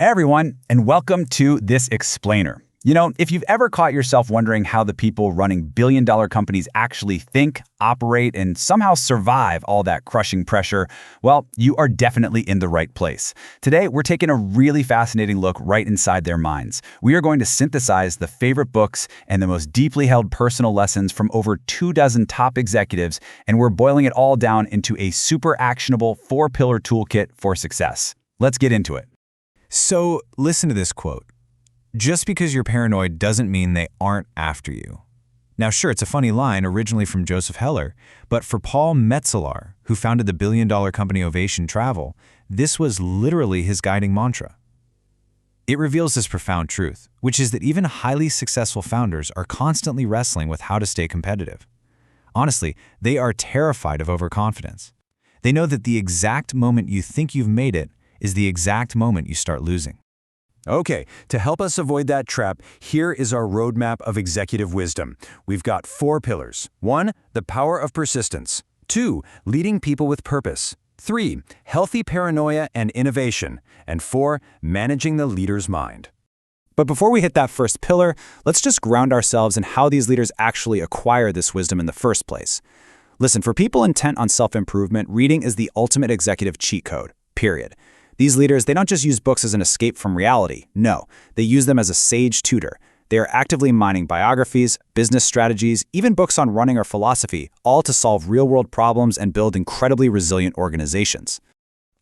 Hey everyone, and welcome to This Explainer. If you've ever caught yourself wondering how the people running billion-dollar companies actually think, operate, and somehow survive all that crushing pressure, well, you are definitely in the right place. Today, we're taking a really fascinating look right inside their minds. We are going to synthesize the favorite books and the most deeply held personal lessons from over 24 top executives, and we're boiling it all down into a super actionable 4-pillar toolkit for success. Let's get into it. So listen to this quote. Just because you're paranoid doesn't mean they aren't after you. Now sure, it's a funny line originally from Joseph Heller, but for Paul Metzelaar, who founded the billion-dollar company Ovation Travel, this was literally his guiding mantra. It reveals this profound truth, which is that even highly successful founders are constantly wrestling with how to stay competitive. Honestly, they are terrified of overconfidence. They know that the exact moment you think you've made it is the exact moment you start losing. Okay, to help us avoid that trap, here is our roadmap of executive wisdom. We've got 4 pillars. 1, the power of persistence. 2, leading people with purpose. 3, healthy paranoia and innovation. And 4, managing the leader's mind. But before we hit that first pillar, let's just ground ourselves in how these leaders actually acquire this wisdom in the first place. Listen, for people intent on self-improvement, reading is the ultimate executive cheat code, period. These leaders, they don't just use books as an escape from reality. No, they use them as a sage tutor. They are actively mining biographies, business strategies, even books on running or philosophy, all to solve real-world problems and build incredibly resilient organizations.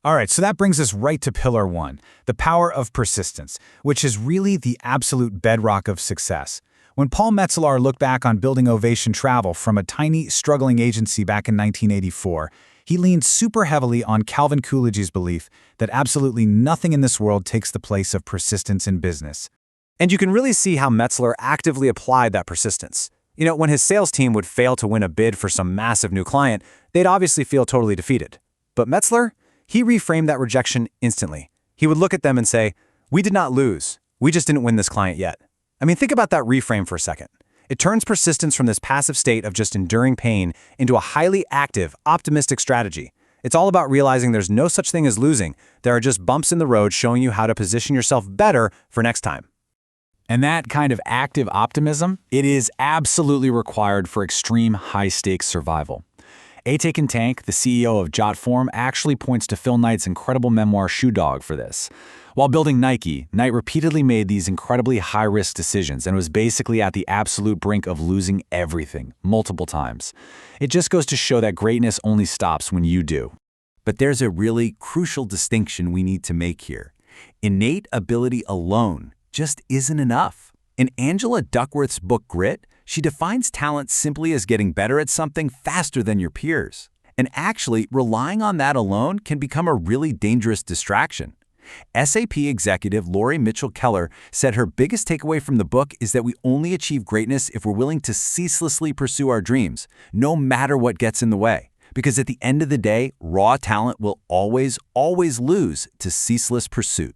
All right, so that brings us right to pillar 1, the power of persistence, which is really the absolute bedrock of success. When Paul Metzelaar looked back on building Ovation Travel from a tiny, struggling agency back in 1984, he leaned super heavily on Calvin Coolidge's belief that absolutely nothing in this world takes the place of persistence in business. And you can really see how Metzelaar actively applied that persistence. When his sales team would fail to win a bid for some massive new client, they'd obviously feel totally defeated. But Metzelaar, he reframed that rejection instantly. He would look at them and say, "We did not lose. We just didn't win this client yet." Think about that reframe for a second. It turns persistence from this passive state of just enduring pain into a highly active, optimistic strategy. It's all about realizing there's no such thing as losing. There are just bumps in the road showing you how to position yourself better for next time. And that kind of active optimism, it is absolutely required for extreme high-stakes survival. Atik and Tank, the CEO of Jotform, actually points to Phil Knight's incredible memoir Shoe Dog for this. While building Nike, Knight repeatedly made these incredibly high-risk decisions and was basically at the absolute brink of losing everything, multiple times. It just goes to show that greatness only stops when you do. But there's a really crucial distinction we need to make here. Innate ability alone just isn't enough. In Angela Duckworth's book Grit, she defines talent simply as getting better at something faster than your peers. And actually, relying on that alone can become a really dangerous distraction. SAP executive Lori Mitchell Keller said her biggest takeaway from the book is that we only achieve greatness if we're willing to ceaselessly pursue our dreams, no matter what gets in the way. Because at the end of the day, raw talent will always lose to ceaseless pursuit.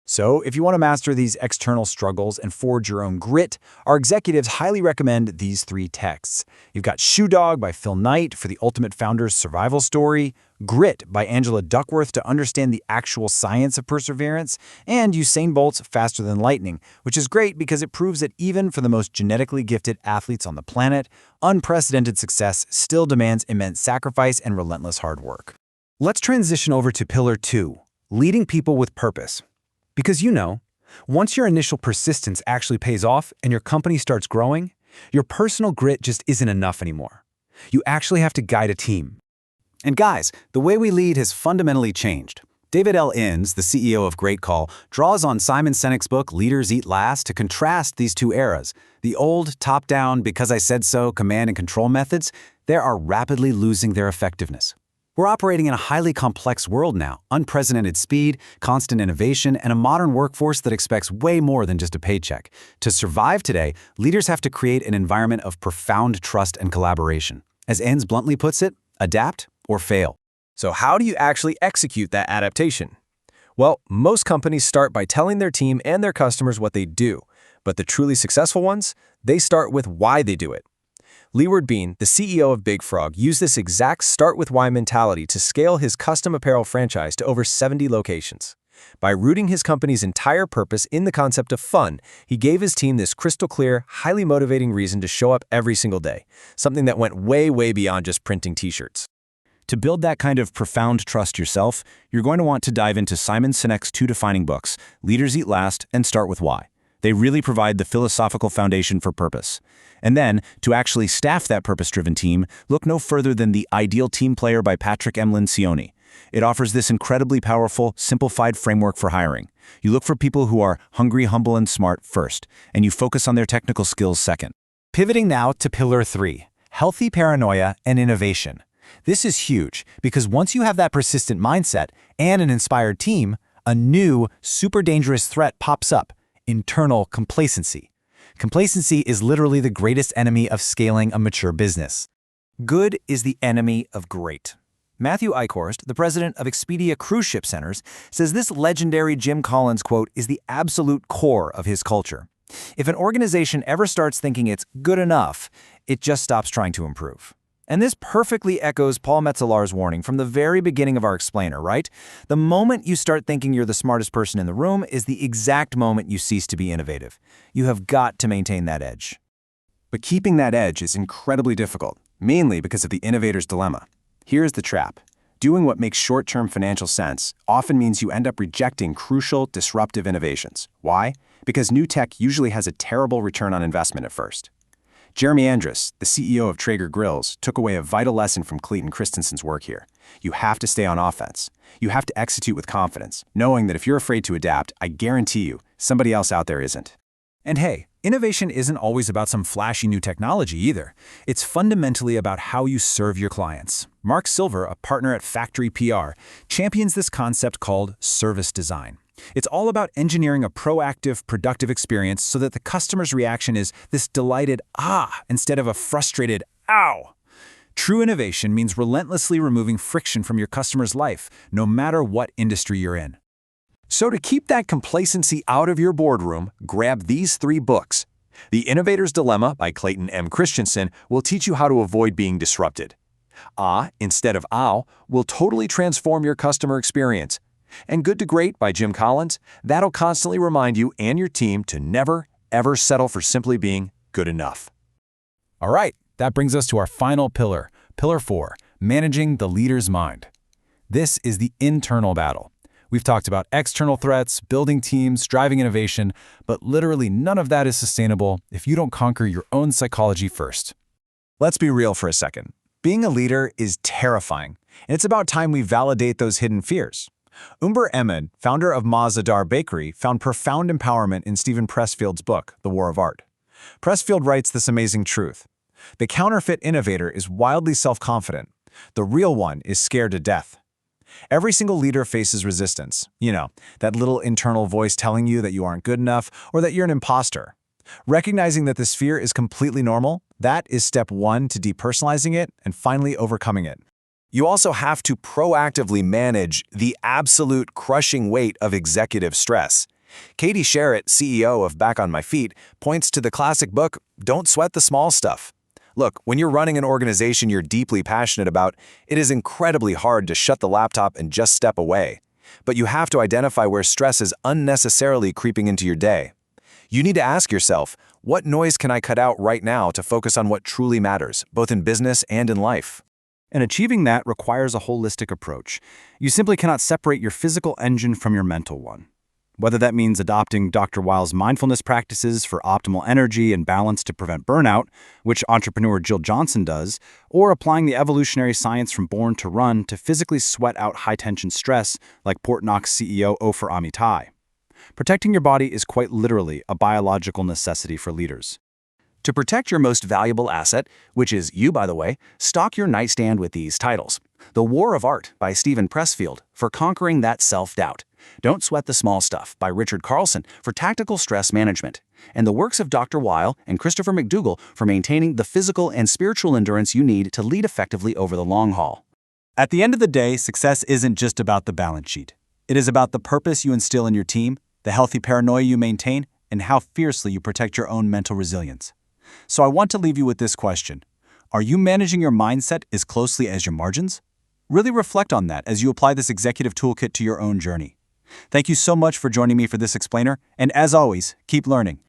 So, if you want to master these external struggles and forge your own grit, our executives highly recommend these 3 texts. You've got Shoe Dog by Phil Knight for the ultimate founder's survival story, Grit by Angela Duckworth to understand the actual science of perseverance, and Usain Bolt's Faster Than Lightning, which is great because it proves that even for the most genetically gifted athletes on the planet, unprecedented success still demands immense sacrifice and relentless hard work. Let's transition over to pillar 2, leading people with purpose. Because once your initial persistence actually pays off and your company starts growing, your personal grit just isn't enough anymore. You actually have to guide a team. And guys, the way we lead has fundamentally changed. David L. Innes, the CEO of Great Call, draws on Simon Sinek's book Leaders Eat Last to contrast these 2 eras. The old, top-down, because I said so, command and control methods, they are rapidly losing their effectiveness. We're operating in a highly complex world now, unprecedented speed, constant innovation, and a modern workforce that expects way more than just a paycheck. To survive today, leaders have to create an environment of profound trust and collaboration. As Innes bluntly puts it, adapt or fail. So how do you actually execute that adaptation? Well, most companies start by telling their team and their customers what they do, but the truly successful ones, they start with why they do it. Leeward Bean, the CEO of Big Frog, used this exact start-with-why mentality to scale his custom apparel franchise to over 70 locations. By rooting his company's entire purpose in the concept of fun, he gave his team this crystal clear, highly motivating reason to show up every single day, something that went way, way beyond just printing t-shirts. To build that kind of profound trust yourself, you're going to want to dive into Simon Sinek's two defining books, Leaders Eat Last and Start With Why. They really provide the philosophical foundation for purpose. And then, to actually staff that purpose-driven team, look no further than The Ideal Team Player by Patrick M. Lencioni. It offers this incredibly powerful, simplified framework for hiring. You look for people who are hungry, humble, and smart first, and you focus on their technical skills second. Pivoting now to Pillar 3, healthy paranoia and innovation. This is huge because once you have that persistent mindset and an inspired team, a new, super dangerous threat pops up: internal complacency. Complacency is literally the greatest enemy of scaling a mature business. Good is the enemy of great. Matthew Eichhorst, the president of Expedia Cruise Ship Centers, says this legendary Jim Collins quote is the absolute core of his culture. If an organization ever starts thinking it's good enough, it just stops trying to improve. And this perfectly echoes Paul Metzelar's warning from the very beginning of our explainer, right? The moment you start thinking you're the smartest person in the room is the exact moment you cease to be innovative. You have got to maintain that edge. But keeping that edge is incredibly difficult, mainly because of the innovator's dilemma. Here's the trap. Doing what makes short-term financial sense often means you end up rejecting crucial, disruptive innovations. Why? Because new tech usually has a terrible return on investment at first. Jeremy Andrus, the CEO of Traeger Grills, took away a vital lesson from Clayton Christensen's work here. You have to stay on offense. You have to execute with confidence, knowing that if you're afraid to adapt, I guarantee you, somebody else out there isn't. And hey, innovation isn't always about some flashy new technology either. It's fundamentally about how you serve your clients. Mark Silver, a partner at Factory PR, champions this concept called service design. It's all about engineering a proactive, productive experience so that the customer's reaction is this delighted "ah" instead of a frustrated "ow." True innovation means relentlessly removing friction from your customer's life, no matter what industry you're in. So to keep that complacency out of your boardroom, grab these 3 books. The Innovator's Dilemma by Clayton M. Christensen will teach you how to avoid being disrupted. Ah instead of ow will totally transform your customer experience. And Good to Great by Jim Collins, that'll constantly remind you and your team to never, ever settle for simply being good enough. All right, that brings us to our final pillar, Pillar 4, managing the leader's mind. This is the internal battle. We've talked about external threats, building teams, driving innovation, but literally none of that is sustainable if you don't conquer your own psychology first. Let's be real for a second. Being a leader is terrifying, and it's about time we validate those hidden fears. Umber Ehman, founder of Mazadar Bakery, found profound empowerment in Stephen Pressfield's book, The War of Art. Pressfield writes this amazing truth: the counterfeit innovator is wildly self-confident. The real one is scared to death. Every single leader faces resistance. You know, that little internal voice telling you that you aren't good enough or that you're an imposter. Recognizing that this fear is completely normal, that is step 1 to depersonalizing it and finally overcoming it. You also have to proactively manage the absolute crushing weight of executive stress. Katie Sherritt, CEO of Back on My Feet, points to the classic book, Don't Sweat the Small Stuff. Look, when you're running an organization you're deeply passionate about, it is incredibly hard to shut the laptop and just step away. But you have to identify where stress is unnecessarily creeping into your day. You need to ask yourself, what noise can I cut out right now to focus on what truly matters, both in business and in life? And achieving that requires a holistic approach. You simply cannot separate your physical engine from your mental one. Whether that means adopting Dr. Weil's mindfulness practices for optimal energy and balance to prevent burnout, which entrepreneur Jill Johnson does, or applying the evolutionary science from Born to Run to physically sweat out high-tension stress like Portnox CEO Ofer Amitai. Protecting your body is quite literally a biological necessity for leaders. To protect your most valuable asset, which is you, by the way, stock your nightstand with these titles: The War of Art by Stephen Pressfield for conquering that self-doubt, Don't Sweat the Small Stuff by Richard Carlson for tactical stress management, and the works of Dr. Weil and Christopher McDougall for maintaining the physical and spiritual endurance you need to lead effectively over the long haul. At the end of the day, success isn't just about the balance sheet. It is about the purpose you instill in your team, the healthy paranoia you maintain, and how fiercely you protect your own mental resilience. So I want to leave you with this question. Are you managing your mindset as closely as your margins? Really reflect on that as you apply this executive toolkit to your own journey. Thank you so much for joining me for this explainer, and as always, keep learning.